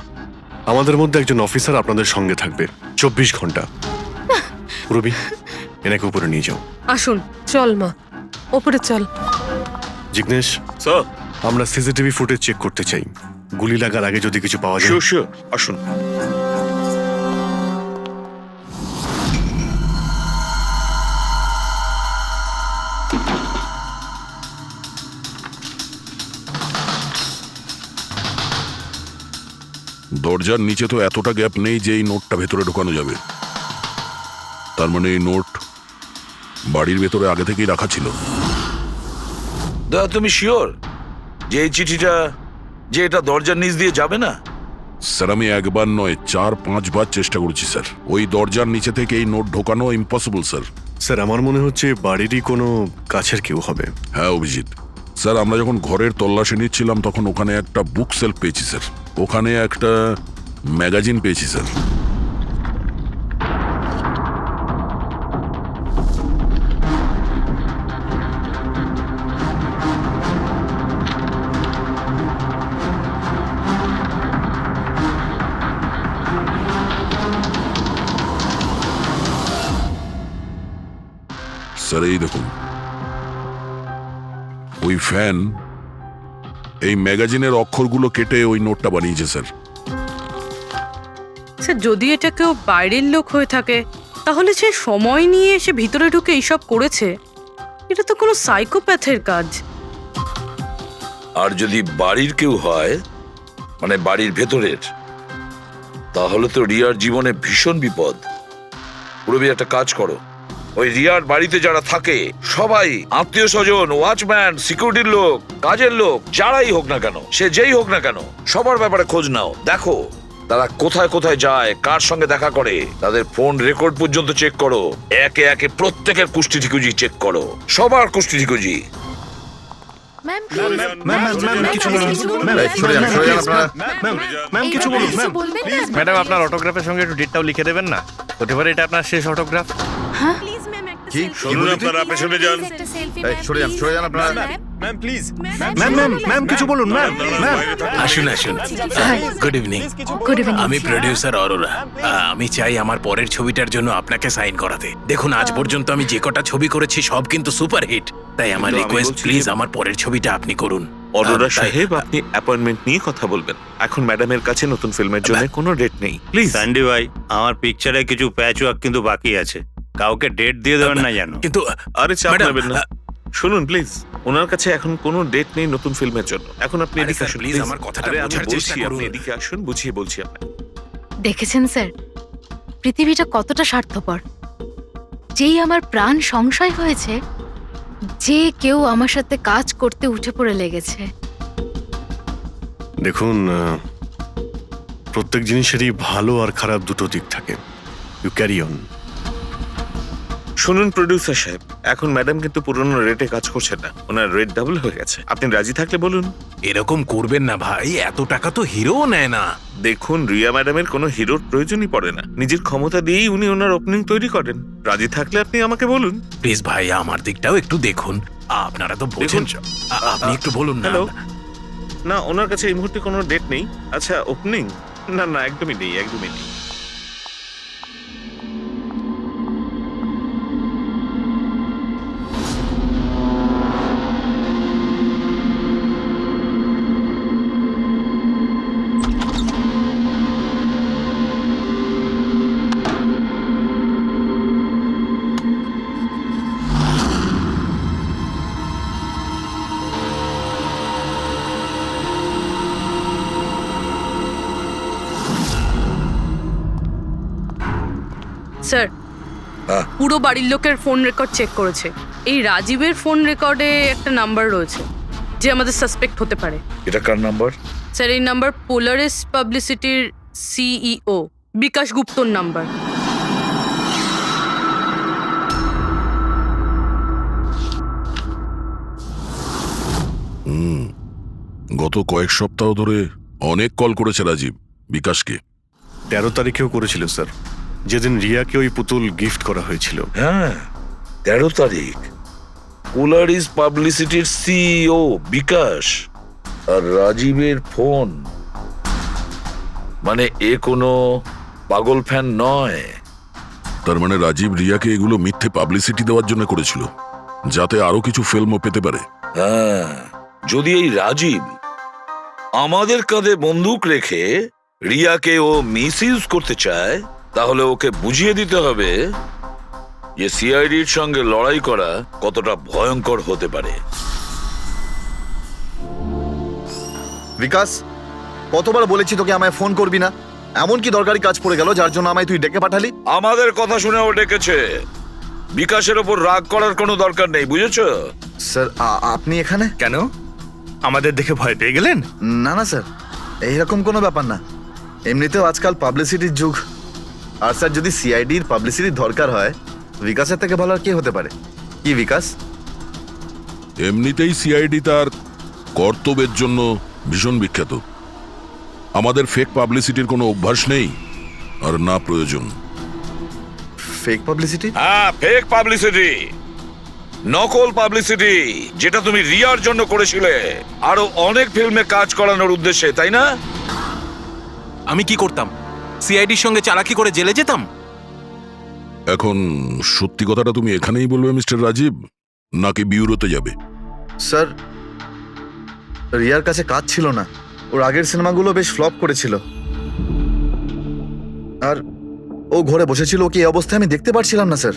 আমাদের মধ্যে একজন অফিসার আপনাদের সঙ্গে থাকবে 24 ঘন্টা। রবি, এনাকে উপরে নিয়ে যাও। আসুন। চল মা, ওপরে চল। জিগ্নেশ, স্যার, আমরা সিসিটিভি ফুটেজ চেক করতে চাই। গুলি লাগার আগে যদি কিছু পাওয়া যায়। শিওর শিওর, আসুন। দরজার নিচে তো এতটা গ্যাপ নেই যে এই নোটটা ভেতরে ঢোকানো যাবে। তার মানে এই নোট বাড়ির ভেতরে আগে থেকেই রাখা ছিল। দাদা, তুমি শিওর যে এই চিঠিটা যে এটা দরজার নিচ দিয়ে যাবে না? স্যার, আমি একবার নয় 4-5 বার চেষ্টা করেছি স্যার। ওই দরজার নিচে থেকে এই নোট ঢোকানো ইম্পসিবল স্যার। স্যার, আমার মনে হচ্ছে বাড়িরই কোনো কাছের কেউ হবে। হ্যাঁ অভিজিৎ স্যার, আমরা যখন ঘরের তল্লাশি নিচ্ছিলাম তখন ওখানে একটা বুক সেলফ পেয়েছি স্যার। ওখানে একটা ম্যাগাজিন পেয়েছি স্যার। স্যার এই দেখুন, ওই ফ্যান এই ম্যাগাজিনের অক্ষরগুলো কেটে ওই নোটটা বানিয়েছে স্যার। স্যার যদি এটা কেউ বাইরের লোক হয়ে থাকে তাহলে সে সময় নিয়ে এসে ভিতরে ঢুকে এইসব করেছে, এটা তো কোনো সাইকোপ্যাথের কাজ। আর যদি বাড়ির কেউ হয়, মানে বাড়ির ভেতরের, তাহলে তো রিয়ার জীবনে ভীষণ বিপদ। পুরবি একটা কাজ করো, ওই রিয়ার বাড়িতে যারা থাকে সবাই আত্মীয় স্বজন, ওয়াচম্যান, সিকিউরিটির লোক, কাজের লোক, যারাই হোক না কেন, সে যেই হোক না কেন, সবার ব্যাপারে খোঁজ নাও। দেখো তারা কোথায় কোথায় যায়, কার সঙ্গে দেখা করে, তাদের ফোন রেকর্ড পর্যন্ত চেক করো। একে একে প্রত্যেকের কুষ্টি ঠিকুজি চেক করো, সবার কুষ্টি ঠিকুজি। ম্যাম কিছু বলুন ম্যাম। বলবেন না? ম্যাডাম আপনার অটোগ্রাফের সঙ্গে একটু ডেটটাও লিখে দেবেন না? হতে পারে এটা আপনার শেষ অটোগ্রাফ। কি শুনুন, আপনারা পেছনে যান। সরে যান আপনারা। Ma'am please. ম্যাম কিছু বলুন ম্যাম। আসুন আসুন। Good evening. Good evening. আমি প্রোডিউসার অরোরা। আমি চাই আমার পরের ছবিটার জন্য আপনাকে সাইন করাতে। দেখুন আজ পর্যন্ত আমি যে কটা ছবি করেছি সব কিন্তু সুপারহিট, তাই আমার কিন্তু আমি রিকোয়েস্ট বলছি প্লিজ যে- আমার পরের ছবিটা আপনি করুন। অরোরা তাই- সাহেব, আপনি অ্যাপয়েন্টমেন্ট নিয়ে কথা বলবেন। এখন ম্যাডামের কাছে নতুন ফিল্মের জন্য কোনো ডেট নেই, প্লিজ। স্যান্ডি ভাই, আমার পিকচারে কিছু প্যাচ ওয়ার্ক কিন্তু বাকি আছে, কাউকে ডেট দিয়ে দেবেন না জানো। কিন্তু আরে চাপ ম্যাডাম, নেবেন না। শুনুন প্লিজ, ওনার কাছে এখন কোনো ডেট নেই নতুন ফিল্মের জন্য। এখন আপনি আরে এদিকে স্যার, আসুন প্লিজ প্লিজ। আমার কথাটা আরে আমি বোঝার বলছি, চেষ্টা করুন। আপনি এদিকে আসুন, বুঝিয়ে বলছি আপনাকে। দেখেছেন স্যার, পৃথিবীটা কতটা স্বার্থপর। যেই আমার প্রাণ সংশয় হয়েছে, যে কেউ আমার সাথে কাজ করতে উঠে পড়ে লেগেছে। দেখুন, প্রত্যেক জিনিসেরই ভালো আর খারাপ দুটো দিক থাকে। You carry on. শুনুন প্রোডিউসার সাহেব, এখন ম্যাডাম কিন্তু পুরনো রেটে কাজ করছেন না, ওনার রেট ডাবল হয়ে গেছে। আপনি রাজি থাকলে বলুন। এরকম করবেন না ভাই, এত টাকা তো হিরোও নেয় না। দেখুন, রিয়া ম্যাডামের কোনো হিরোর প্রয়োজনই পড়ে না, নিজের ক্ষমতা দিয়েই উনি ওনার ওপেনিং তৈরি করেন। রাজি থাকলে আপনি আমাকে বলুন। প্লিজ ভাই আমার দিকটাও একটু দেখুন, আপনারা তো বোঝেন। আপনি একটু বলুন না। হ্যালো, না ওনার কাছে এই মুহূর্তে কোনো ডেট নেই। আচ্ছা ওপেনিং, না না একদমই নেই, একদমই নেই। স্যার, হ্যাঁ। পুরো বাড়ির লোকের ফোন রেকর্ড চেক করেছে। এই রাজীবের ফোন রেকর্ডে একটা নাম্বার রয়েছে যে আমাদের সাসপেক্ট হতে পারে। এটা কার নাম্বার? স্যার এই নাম্বার পোলারিস পাবলিসিটির সিইও বিকাশ গুপ্তর নাম্বার। গত কয়েক সপ্তাহ ধরে অনেক কল করেছে রাজীব বিকাশকে। 13 তারিখেও করেছিল স্যার, যেদিন রিয়াকে ওই পুতুল গিফট করা হয়েছিল। হ্যাঁ, 13 তারিখ। পোলারিস পাবলিসিটির সিইও বিকাশ আর রাজীবের ফোন, মানে এ কোনো পাগল ফ্যান নয়। তার মানে রাজীব রিয়াকে এগুলো মিথ্যে পাবলিসিটি দেওয়ার জন্য করেছিল, যাতে আরো কিছু ফিল্মও পেতে পারে। হ্যাঁ, যদি এই রাজীব আমাদের কাঁধে বন্দুক রেখে রিয়াকে ও মিসইউজ করতে চায়, তাহলে ওকে বুঝিয়ে দিতে হবে যে সিআইডির সঙ্গে লড়াই করা কতটা ভয়ঙ্কর হতে পারে। বিকাশ, কতবার বলেছি তোকে আমায় ফোন করবি না? এমন কি দরকারি কাজ পড়ে গেল যার জন্য আমায় তুই ডেকে পাঠালি? আমাদের কথা শুনে ও ডেকেছে। বিকাশের ওপর রাগ করার কোনো দরকার নেই, বুঝেছো? স্যার, আপনি এখানে কেন আমাদের দেখে ভয় পেয়ে গেলেন? না না স্যার, এইরকম কোনো ব্যাপার না। এমনিতেও আজকাল পাবলিসিটির যুগ। আর স্যার, যদি সিআইডির পাবলিসিটির দরকার হয়, বিকাশের থেকে ভালো আর কে হতে পারে? কি বিকাশ? এমনিতেই সিআইডি তার কর্তব্যের জন্য ভীষণ বিখ্যাত। আমাদের ফেক পাবলিসিটির কোনো অভ্যাস নেই আর না প্রয়োজন। Fake publicity? হ্যাঁ, ফেক পাবলিসিটি, নকল পাবলিসিটি, যেটা তুমি রিয়ার জন্য করেছিলে আরো অনেক ফিল্মে কাজ করানোর উদ্দেশ্যে, তাই না? আমি কি করতাম? সিআইডির সঙ্গে চালাকি করে জেলে যেতাম? এখন সত্যি কথাটা তুমি এখানেই বলবে মিস্টার রাজীব, নাকি বিউরোতে যাবে? স্যার, রিয়ার কাছে কাজ ছিল না। ওর আগের সিনেমাগুলো বেশ ফ্লপ করেছিল, আর ও ঘরে বসেছিল। ওকে এই অবস্থায় আমি দেখতে পারছিলাম না স্যার,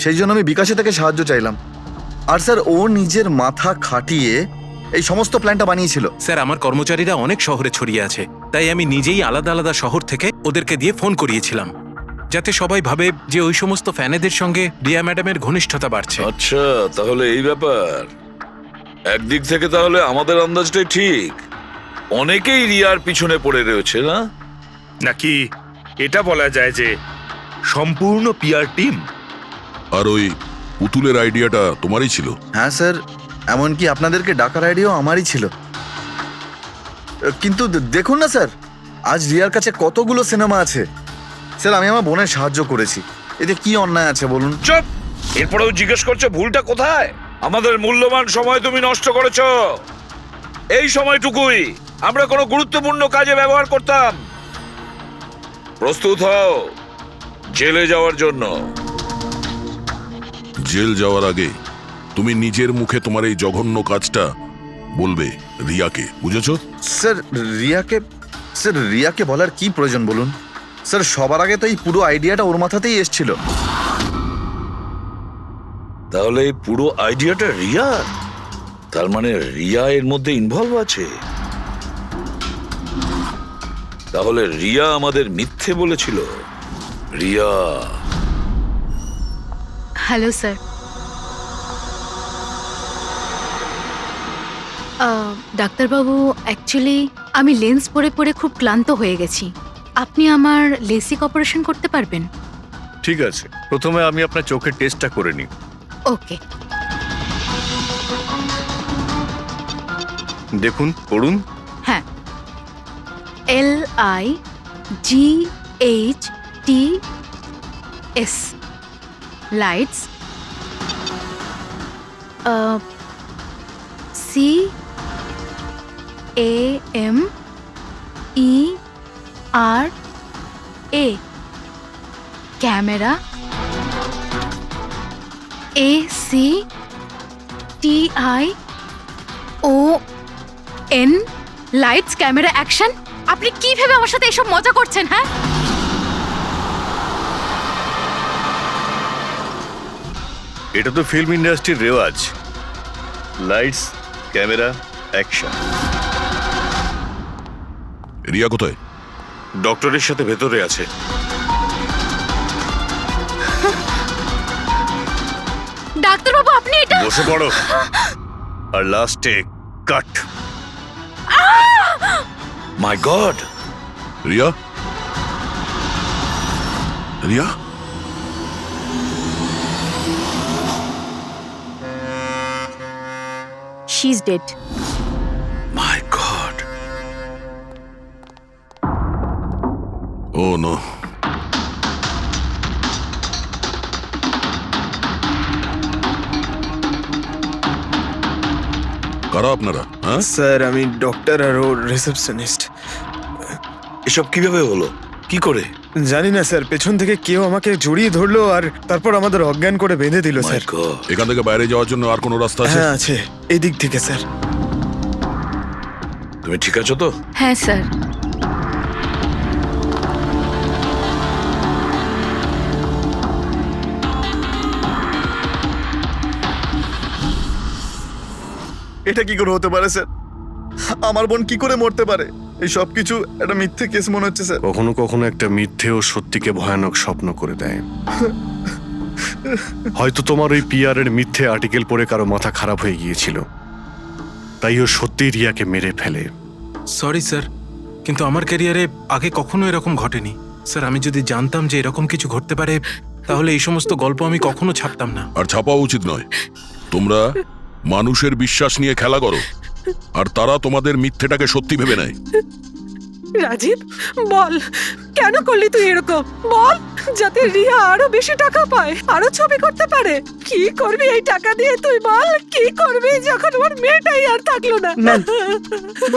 সেই জন্য আমি বিকাশে থেকে সাহায্য চাইলাম। আর স্যার, ও নিজের মাথা খাটিয়ে এই সমস্ত প্ল্যানটা বানিয়েছিল। স্যার, আমার কর্মচারীরা অনেক শহরে ছড়িয়ে আছে, তাই আমি নিজেই আলাদা আলাদা শহর থেকে ওদেরকে দিয়ে ফোন করিয়েছিলাম, যাতে সবাই ভাবে যে ওই সমস্ত ফ্যানেদের সঙ্গে রিয়া ম্যাডামের ঘনিষ্ঠতা বাড়ছে। আচ্ছা, তাহলে এই ব্যাপার। একদিক থেকে তাহলে আমাদের আন্দাজটাই ঠিক, অনেকেই রিয়ার পিছনে পড়ে রয়েছে না? নাকি এটা বলা যায় যে সম্পূর্ণ পিআর টিম? আর ওই পুতুলের আইডিয়াটা তোমারই ছিল? হ্যাঁ স্যার, এমনকি আপনাদেরকে ডাকার আইডিয়াও আমারই ছিল। কিন্তু দেখুন না স্যার, আজ রিয়ার কাছে কতগুলো সিনেমা আছে। স্যার, আমি আমার বোনের সাহায্য করেছি, এতে কি অন্যায় আছে বলুন? চুপ! এরপরেও জিজ্ঞেস করছো ভুলটা কোথায়? আমাদের মূল্যবান সময় তুমি নষ্ট করেছ। এই সময়টুকুই আমরা কোনো গুরুত্বপূর্ণ কাজে ব্যবহার করতাম। প্রস্তুত হও জেলে যাওয়ার জন্য। জেল যাওয়ার আগে তুমি নিজের মুখে তোমার এই জঘন্য কাজটা বলবে রিয়াকে, বুঝেছো? স্যার, রিয়াকে বলার কি প্রয়োজন বলুন? স্যার, সবার আগে তো এই পুরো আইডিয়াটা ওর মাথাতেই এসেছিল। তাহলে এই পুরো আইডিয়াটা রিয়া? তার মানে রিয়া এর মধ্যে ইনভলভ আছে? তাহলে রিয়া আমাদের মিথ্যে বলেছিল? রিয়া? Hello sir. ডাক্তারবাবু, অ্যাকচুয়ালি আমি লেন্স পরে পরে খুব ক্লান্ত হয়ে গেছি। আপনি আমার লেসিক অপারেশন করতে পারবেন? ঠিক আছে, প্রথমে আমি আপনার চোখের টেস্টটা করে নিই। ওকে। দেখুন, করুন। হ্যাঁ, LIGHTS lights, CAMERA camera, ACTION lights, camera, action. আপনি কিভাবে আমার সাথে এসব মজা করছেন? হ্যাঁ, এটা তো ফিল্ম ইন্ডাস্ট্রির রেওয়াজ। Lights, camera, action. রিয়া কোথায়? ডক্টরের সাথে ভেতরে আছে। ডাক্তারবাবু, আপনি এটা বসে পড়ো। আর লাস্টে কাট। My god! Riya? Riya? She is dead. My god! Oh no. কারা আপনারা? হ্যাঁ স্যার, আমি ডক্টর আর ওর রিসেপশনিস্ট। এসব কিভাবে হলো? কি করে? জানি না স্যার, পেছন থেকে কেউ আমাকে জড়িয়ে ধরলো আর তারপর আমাদের অজ্ঞান করে বেঁধে দিল My স্যার। God! এখান থেকে বাইরে যাওয়ার জন্য আর কোনো রাস্তা আছে? হ্যাঁ আছে, এই দিক থেকে স্যার। তুমি ঠিক আছো তো? হ্যাঁ স্যার। এটা কি করে হতে পারে স্যার? আমার বোন কি করে মরতে পারে? এই সব কিছু একটা মিথ্যে কেস মনে হচ্ছে স্যার। কখনো কখনো একটা মিথ্যে ও সত্যিকে ভয়ানক স্বপ্ন করে দেয়। হয়তো তোমার ওই পিআর এর মিথ্যে আর্টিকেল পড়ে কারো মাথা খারাপ হয়ে গিয়েছিল, তাই ও সত্যিই রিয়াকে মেরে ফেলে। সরি স্যার, কিন্তু আমার ক্যারিয়ারে আগে কখনো এরকম ঘটেনি। স্যার, আমি যদি জানতাম যে এরকম কিছু ঘটতে পারে, তাহলে এই সমস্ত গল্প আমি কখনো ছাপতাম না। আর ছাপাও উচিত নয়। তোমরা মানুষের বিশ্বাস নিয়ে খেলা করো, আর তারা তোমাদের মিথ্যেটাকে সত্যি ভেবে নেয়। রাজীব, বল কেন করলি তুই এরকম? বল, যাতে রিয়া আরো বেশি টাকা পায়, আরো ছবি করতে পারে। কি করবি এই টাকা দিয়ে তুই বল? কি করবি যখন ওর মেয়েটাই আর থাকলো না?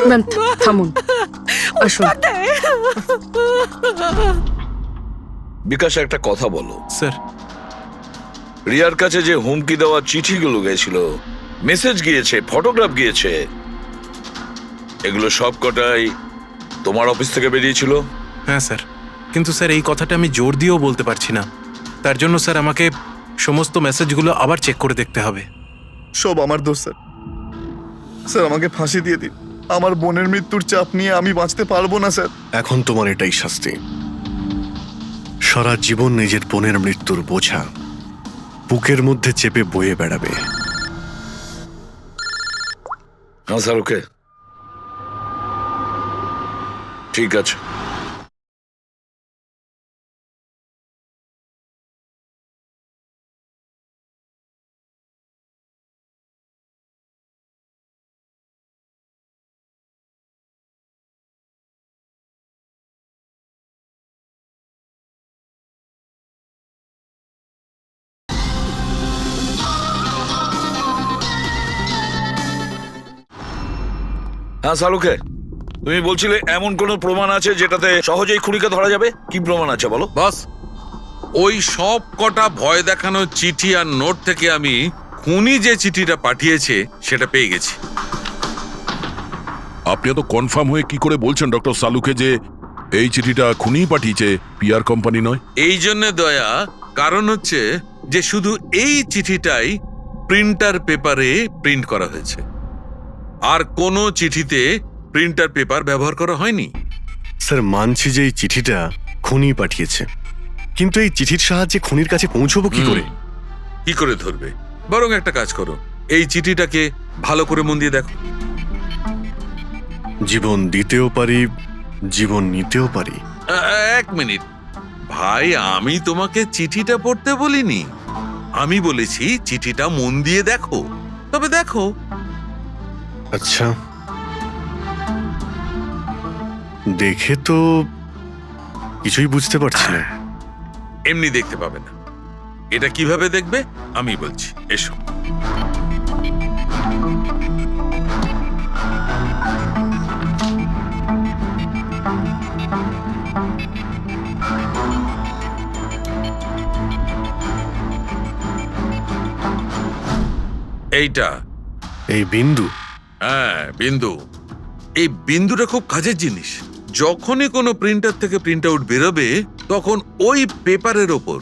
ম্যাম, থামুন, আসুন। উত্তর দে। বিকাশ, একটা কথা বলো। স্যার, রিয়ার কাছে যে হুমকি দেওয়া চিঠিগুলো গেছিল, মেসেজ গিয়েছে, ফটোগ্রাফ গিয়েছে, এগুলো সব কটাই তোমার অফিস থেকে বেরিয়েছিল? হ্যাঁ স্যার, কিন্তু স্যার এই কথাটা আমি জোর দিয়েও বলতে পারছি না। তার জন্য স্যার আমাকে সমস্ত মেসেজগুলো আবার চেক করে দেখতে হবে। সব আমার দোষ স্যার। স্যার আমাকে ফাঁসি দিয়ে দিন, আমার বোনের মৃত্যুর চাপ নিয়ে আমি বাঁচতে পারবো না স্যার। এখন তোমার এটাই শাস্তি। সারা জীবন নিজের বোনের মৃত্যুর বোঝা বুকের মধ্যে চেপে বয়ে বেড়াবে। হ্যাঁ স্যার, ওকে, ঠিক আছে। হ্যাঁ শাহরুখে, তুমি বলছিলে এমন কোনো প্রমাণ আছে যেটাতে সহজেই খুনিকে ধরা যাবে? কি প্রমাণ আছে বলো? বাস ওই সব কটা ভয় দেখানো চিঠি আর নোট থেকে আমি খুনি যে চিঠিটা পাঠিয়েছে সেটা পেয়ে গেছি। আপনি তো কনফার্ম হয়ে কি করে বলছেন ডক্টর সালুকে যে এই চিঠিটা খুনিই পাঠিয়েছে, পিআর কোম্পানি নয়? এই জন্য দয়া, কারণ হচ্ছে যে শুধু এই চিঠিটাই প্রিন্টার পেপারে প্রিন্ট করা হয়েছে, আর কোনো চিঠিতে প্রিন্টার পেপার ব্যবহার করা হয়নি। স্যার মানছি যে এই চিঠিটা খুনি পাঠিয়েছে, কিন্তু এই চিঠির সাহায্যে খুনির কাছে পৌঁছবো কি করে? কি করে ধরবে? বরং একটা কাজ করো, এই চিঠিটাকে ভালো করে মন দিয়ে দেখো। জীবন দিতেও পারি, জীবন নিতেও পারি। এক মিনিট ভাই, আমি তোমাকে চিঠিটা পড়তে বলিনি, আমি বলেছি চিঠিটা মন দিয়ে দেখো। তবে দেখো। আচ্ছা, দেখে তো কিছুই বুঝতে পারছি না। এমনি দেখতে পাবে না, এটা কিভাবে দেখবে আমি বলছি, এসো। এইটা এই বিন্দু? হ্যাঁ বিন্দু। এই বিন্দুটা খুব কাজের জিনিস। যখনই কোনো প্রিন্টার থেকে প্রিন্ট আউট বেরোবে তখন ওই পেপারের ওপর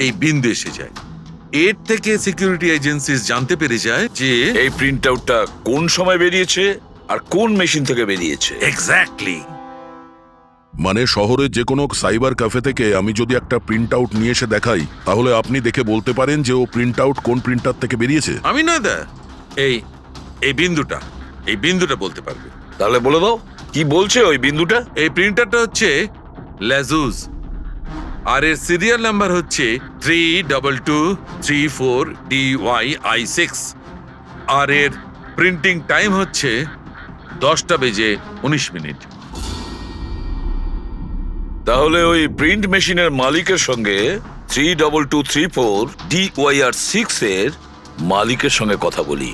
এই বিন্দু এসে যায়। এর থেকে সিকিউরিটি এজেন্সিস জানতে পেরে যায় যে এই প্রিন্ট আউটটা কোন সময় বেরিয়েছে আর কোন মেশিন থেকে বেরিয়েছে। এক্স্যাক্টলি। মানে শহরের যে কোনো সাইবার ক্যাফে থেকে আমি যদি একটা প্রিন্ট আউট নিয়ে এসে দেখাই, তাহলে আপনি দেখে বলতে পারেন যে ও প্রিন্ট আউট কোন প্রিন্টার থেকে বেরিয়েছে? আমি নয় দা, এই বিন্দুটা বলতে পারবে। তাহলে বলে দাও কি বলছে ওই বিন্দুটা? এই প্রিন্টারটা হচ্ছে লেজুস, আর এর সিরিয়াল নাম্বার হচ্ছে 32234DYI6, আর এর প্রিন্টিং টাইম হচ্ছে 10:19। তাহলে ওই প্রিন্ট মেশিনের মালিকের সঙ্গে 32234DYR6 এর মালিকের সঙ্গে কথা বলি।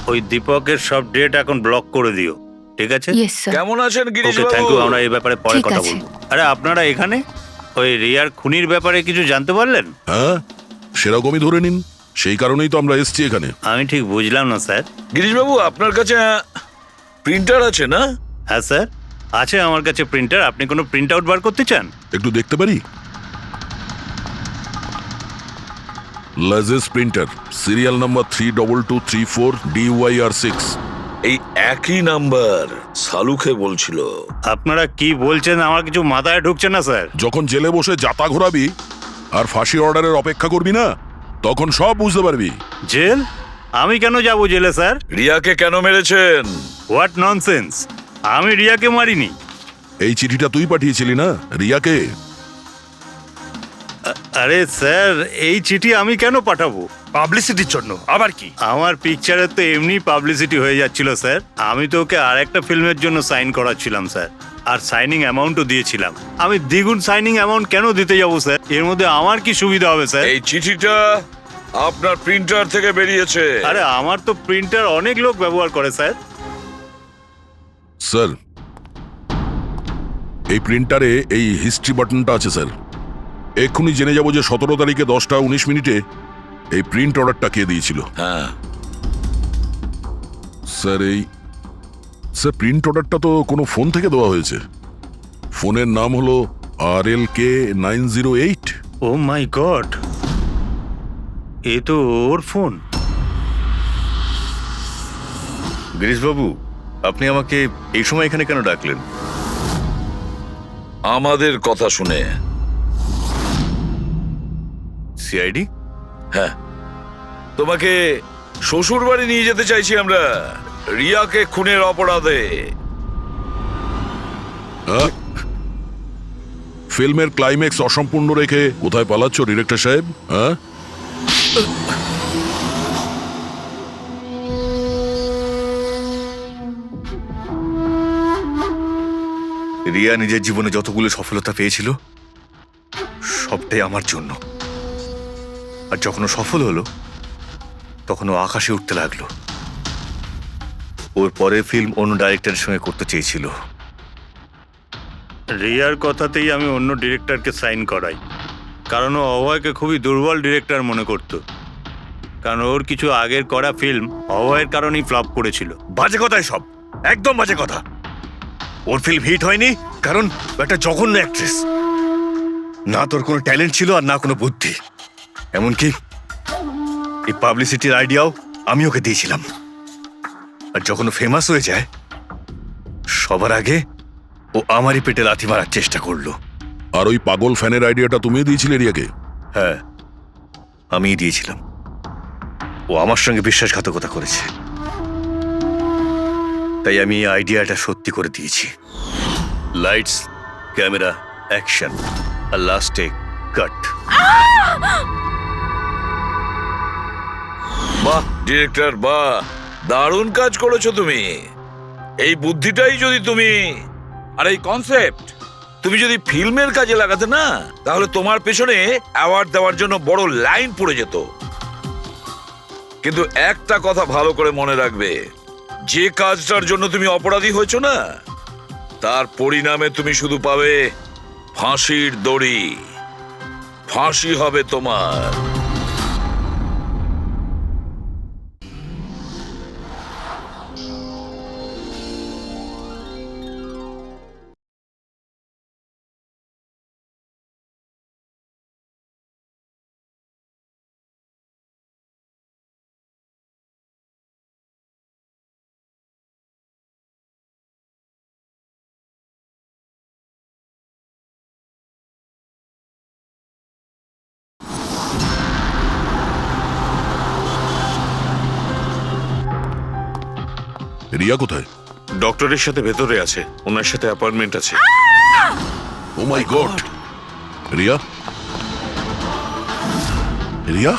ওই দীপকের সব ডেট এখন ব্লক করে দিও, ঠিক আছে? Yes sir. কেমন আছেন গিরিশ ওকে, থ্যাংক বাবু? ইউ। আমরা এই ব্যাপারে পরে ঠিক কথা আছে। বলবো। আরে আপনারা এখানে ওই রিয়ার খুনির ব্যাপারে কিছু জানতে পারলেন? হ্যাঁ, সেরকমই ধরে নিন, সেই কারণেই তো আমরা এসেছি এখানে। আমি ঠিক বুঝলাম না স্যার। গিরিশ বাবু, আপনার কাছে প্রিন্টার আছে না? হ্যাঁ স্যার, আছে আমার কাছে প্রিন্টার। আপনি কোনো প্রিন্ট আউট বার করতে চান? একটু দেখতে পারি? লেজেস প্রিন্টার, সিরিয়াল নাম্বার 32234DYR6। এই একই নাম্বার সালুখে বলছিল। আপনারা কি বলছেন আমার কিছু মাথায় ঢুকছে না স্যার। যখন জেলে বসে জাতা ঘোরাবি আর ফাঁসি অর্ডারের অপেক্ষা করবি না, তখন সব বুঝতে পারবি। জেল? আমি কেন যাব জেলে স্যার? রিয়াকে কেন মেরেছেন? What nonsense! আমি রিয়াকে মারিনি। এই চিঠিটা তুই পাঠিয়েছিলি না রিয়াকে? আরে স্যার, এই চিঠি আমি কেন পাঠাবো? পাবলিসিটির জন্য আবার কি? আমার পিকচারের তো এমনি পাবলিসিটি হয়ে যাচ্ছিল স্যার। আমি তো ওকে আর একটা ফিল্মের জন্য সাইন করাচ্ছিলাম স্যার, আর সাইনিং অ্যামাউন্টও দিয়েছিলাম। আমি দ্বিগুণ সাইনিং অ্যামাউন্ট কেন দিতে যাবো স্যার? এর মধ্যে আমার কি সুবিধা হবে স্যার? এই চিঠিটা আপনার প্রিন্টার থেকে বেরিয়েছে। আরে আমার তো প্রিন্টার অনেক লোক ব্যবহার করে স্যার। স্যার, এই প্রিন্টারে এই হিস্ট্রি বাটনটা আছে স্যার। এক্ষুনি জেনে যাব যে 17 তারিখে 10:19 এই প্রিন্ট অর্ডারটা কে দিয়েছিল? হ্যাঁ, স্যার প্রিন্ট অর্ডারটা তো কোনো ফোন থেকে দেওয়া হয়েছে। ফোনের নাম হলো RLK 908। ও মাই গড, এ তো ওর ফোন। গিরিশবাবু, আপনি আমাকে এই সময় এখানে কেন ডাকলেন? আমাদের কথা শুনে। সিআইডি? হ্যাঁ, তোমাকে শ্বশুর বাড়ি নিয়ে যেতে চাইছি আমরা, রিয়াকে খুনের অপরাধে। ফিল্মের ক্লাইম্যাক্স অসম্পূর্ণ রেখে কোথায় পালাচ্ছ ডিরেক্টর সাহেব? হ্যাঁ, রিয়া নিজের জীবনে যতগুলো সফলতা পেয়েছিল সবটাই আমার জন্য। আর যখন ও সফল হলো তখন ও আকাশে উঠতে লাগলো। ওর পরের ফিল্ম অন্য ডাইরেক্টরের সঙ্গে করতে চেয়েছিল। রিয়ার কথাতেই আমি অন্য ডিরেক্টরকে সাইন করাই, কারণ ও অভয়কে খুবই দুর্বল ডিরেক্টর মনে করত। কারণ ওর কিছু আগের করা ফিল্ম অভয়ের কারণেই ফ্লপ করেছিল। বাজে কথা সব, একদম বাজে কথা। ওর ফিল্ম হিট হয়নি কারণ ও একটা জঘন্য অ্যাক্ট্রেস। না তোর কোনো ট্যালেন্ট ছিল আর না কোনো বুদ্ধি। এমনকি এই পাবলিসিটির আইডিয়াও আমি ওকে দিয়েছিলাম। আর যখন ও ফেমাস হয়ে যায় সবার আগে ও আমারই পেটে লাথি মারার চেষ্টা করলো। আর ওই পাগল ফ্যানের আইডিয়াটা তুমি দিয়েছিলে রিয়াকে? হ্যাঁ, আমিই দিয়েছিলাম। ও আমার সঙ্গে বিশ্বাসঘাতকতা করেছে, তাই আমি এই আইডিয়াটা সত্যি করে দিয়েছি। লাইটস, ক্যামেরা, অ্যাকশন, আর লাস্টে কাট। বাহ ডিরেক্টর, বাহ, দারুণ কাজ করেছো তুমি। এই বুদ্ধিটাই যদি তুমি আর এই কনসেপ্ট তুমি যদি ফিল্মের কাজে লাগাতে না, তাহলে তোমার পেছনে অ্যাওয়ার্ড দেওয়ার জন্য বড় লাইন পড়ে যেত। কিন্তু একটা কথা ভালো করে মনে রাখবে, যে কাজটার জন্য তুমি অপরাধী হয়েছো না, তার পরিণামে তুমি শুধু পাবে ফাঁসির দড়ি। ফাঁসি হবে তোমার। রিয়া কোথায়? ডক্টরের সাথে ভেতরে আছে, ওনার সাথে অ্যাপয়েন্টমেন্ট আছে। Oh my god! Riya, Riya,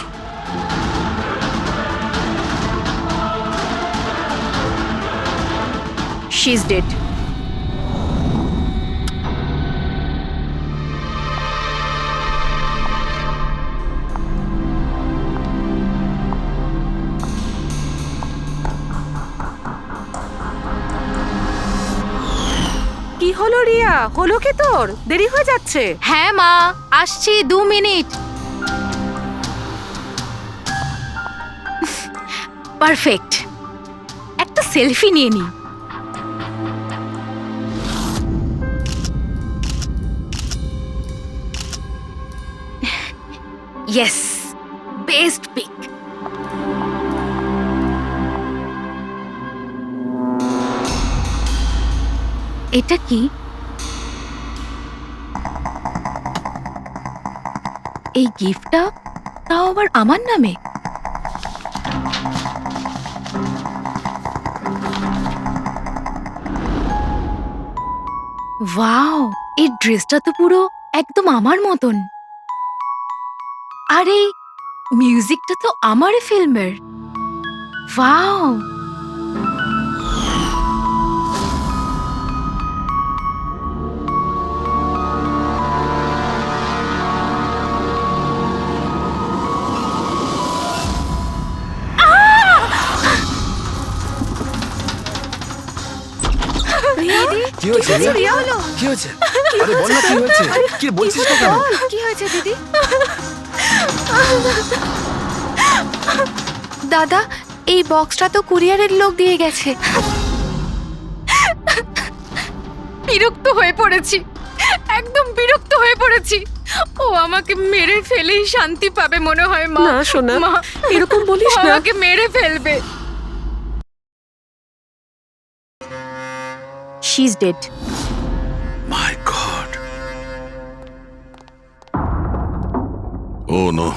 she is dead. কি হলো রিয়া? হলো কি তোর? দেরি হয়ে যাচ্ছে। হ্যাঁ মা, আসছি 2 মিনিট। পারফেক্ট, একটা সেলফি নিয়ে নি। Yes, best pic. এটা কি? এই গিফটটা তাও আবার আমার নামে। ওয়াও, এই ড্রেসটা তো পুরো একদম আমার মতন। আর এই মিউজিকটা তো আমারই ফিল্মের। ওয়াও, কি হয়েছে রিয়া? কি হয়েছে? আরে বল না কি হয়েছে? কি বলছিস না কেন? কি হয়েছে দিদি? দাদা এই বক্সটা তো কুরিয়ারের লোক দিয়ে গেছে। বিরক্ত হয়ে পড়েছি, একদম বিরক্ত হয়ে পড়েছি। ও আমাকে মেরে ফেলেই শান্তি পাবে মনে হয় মা। না সোনা, মা এরকম বলিস না। আমাকে মেরে ফেলবে। She is dead. My god. Oh no